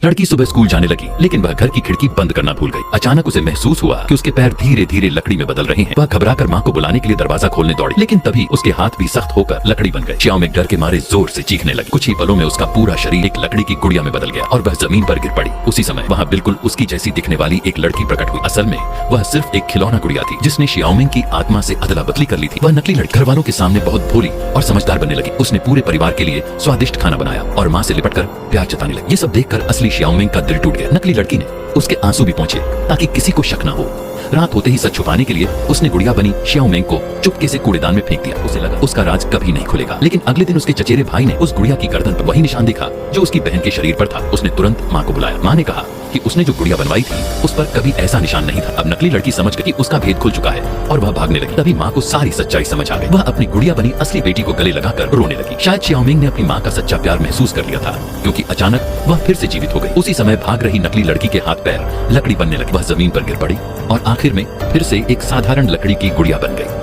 लड़की सुबह स्कूल जाने लगी, लेकिन वह घर की खिड़की बंद करना भूल गई। अचानक उसे महसूस हुआ कि उसके पैर धीरे धीरे लकड़ी में बदल रहे हैं। वह घबराकर माँ को बुलाने के लिए दरवाजा खोलने दौड़ी, लेकिन तभी उसके हाथ भी सख्त होकर लकड़ी बन गए। श्याओमिंग डर के मारे जोर से चीखने लगी। कुछ ही पलों में उसका पूरा शरीर एक लकड़ी की गुड़िया में बदल गया और वह जमीन पर गिर पड़ी। उसी समय वहाँ बिल्कुल उसकी जैसी दिखने वाली एक लड़की प्रकट हुई। असल में वह सिर्फ एक खिलौना गुड़िया थी, जिसने श्याओमिंग की आत्मा से अदला बदली कर ली थी। वह नकली लड़की घर वालों के सामने बहुत भोली और समझदार बनने लगी। उसने पूरे परिवार के लिए स्वादिष्ट खाना बनाया और माँ से लिपटकर प्यार जताने लगी। ये सब देखकर असली श्याओमिंग का दिल टूट गया। नकली लड़की ने उसके आंसू भी पोंछे ताकि किसी को शक न हो। रात होते ही सच छुपाने के लिए उसने गुड़िया बनी श्याओमिंग को चुपके से कूड़ेदान में फेंक दिया। उसे लगा उसका राज कभी नहीं खुलेगा, लेकिन अगले दिन उसके चचेरे भाई ने उस गुड़िया की गर्दन पर वही निशान देखा जो उसकी बहन के शरीर पर था। उसने तुरंत माँ को बुलाया। माँ ने कहा कि उसने जो गुड़िया बनवाई थी उस पर कभी ऐसा निशान नहीं था। अब नकली लड़की समझ गई कि उसका भेद खुल चुका है और वह भागने लगी। तभी माँ को सारी सच्चाई समझ आ गई। वह अपनी गुड़िया बनी असली बेटी को गले लगाकर रोने लगी। शायद श्याओमिंग ने अपनी माँ का सच्चा प्यार महसूस कर लिया था, क्योंकि अचानक वह फिर से जीवित हो गई। उसी समय भाग रही नकली लड़की के हाथ पैर लकड़ी बनने लगे। वह जमीन पर गिर पड़ी और आखिर में फिर से एक साधारण लकड़ी की गुड़िया बन गई।